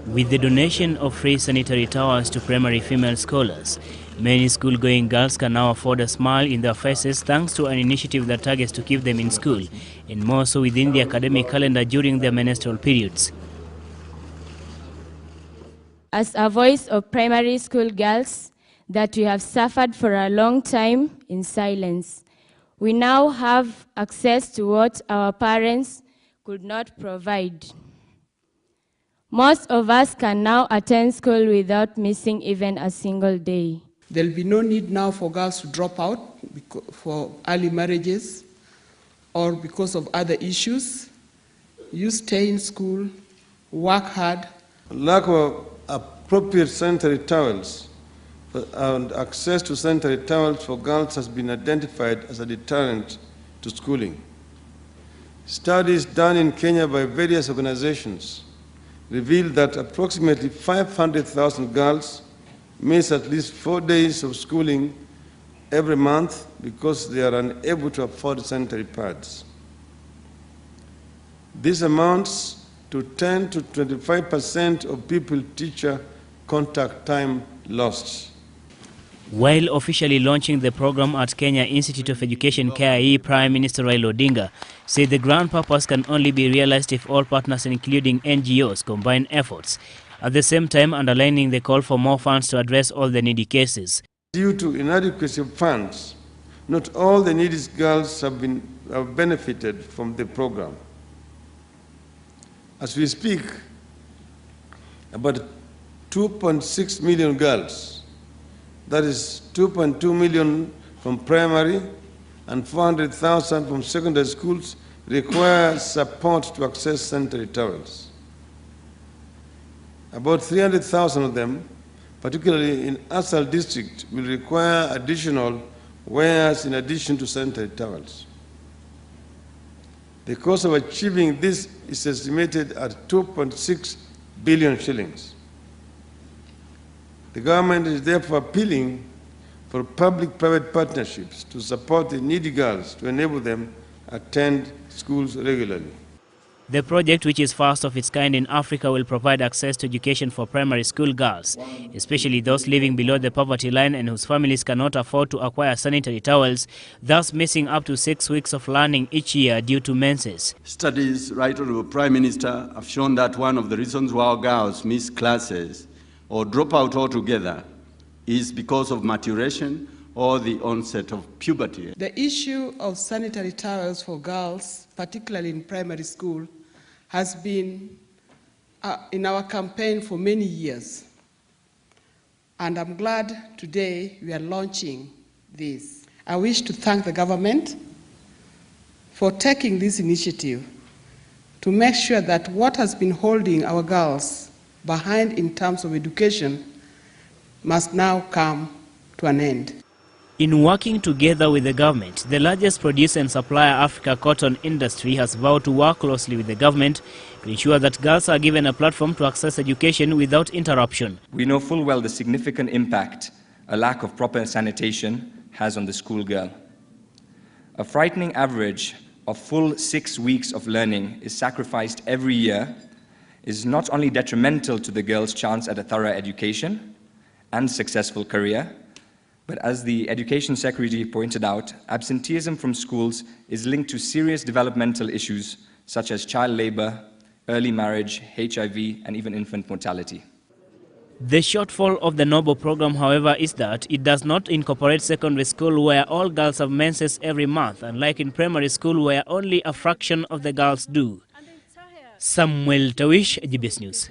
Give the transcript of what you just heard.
With the donation of free sanitary towels to primary female scholars, many school-going girls can now afford a smile in their faces thanks to an initiative that targets to keep them in school, and more so within the academic calendar during their menstrual periods. As a voice of primary school girls that we have suffered for a long time in silence, we now have access to what our parents could not provide. Most of us can now attend school without missing even a single day. There will be no need now for girls to drop out for early marriages or because of other issues. You stay in school, work hard. Lack of appropriate sanitary towels and access to sanitary towels for girls has been identified as a deterrent to schooling. Studies done in Kenya by various organizations revealed that approximately 500,000 girls miss at least 4 days of schooling every month because they are unable to afford sanitary pads. This amounts to 10 to 25% of pupil-teacher contact time lost. While officially launching the program at Kenya Institute of Education KIE, Prime Minister Raila Odinga said the grand purpose can only be realized if all partners, including NGOs, combine efforts, at the same time underlining the call for more funds to address all the needy cases. Due to inadequacy of funds, not all the needy girls have benefited from the program. As we speak, about 2.6 million girls, that is 2.2 million from primary and 400,000 from secondary schools, require support to access sanitary towels. About 300,000 of them, particularly in Asal district, will require additional wares in addition to sanitary towels. The cost of achieving this is estimated at 2.6 billion shillings. The government is therefore appealing for public-private partnerships to support the needy girls to enable them attend schools regularly. The project, which is first of its kind in Africa, will provide access to education for primary school girls, especially those living below the poverty line and whose families cannot afford to acquire sanitary towels, thus missing up to 6 weeks of learning each year due to menses. Studies, Right Honourable Prime Minister, have shown that one of the reasons why our girls miss classes or drop out altogether is because of maturation or the onset of puberty. The issue of sanitary towels for girls, particularly in primary school, has been in our campaign for many years. And I'm glad today we are launching this. I wish to thank the government for taking this initiative to make sure that what has been holding our girls behind in terms of education must now come to an end. In working together with the government, the largest producer and supplier Africa cotton industry has vowed to work closely with the government to ensure that girls are given a platform to access education without interruption. We know full well the significant impact a lack of proper sanitation has on the schoolgirl. A frightening average of full 6 weeks of learning is sacrificed every year is not only detrimental to the girl's chance at a thorough education and successful career, but as the Education Secretary pointed out, absenteeism from schools is linked to serious developmental issues such as child labor, early marriage, HIV, and even infant mortality. The shortfall of the Noble program, however, is that it does not incorporate secondary school where all girls have menses every month, unlike in primary school where only a fraction of the girls do. Samuel Tawish, GBS News.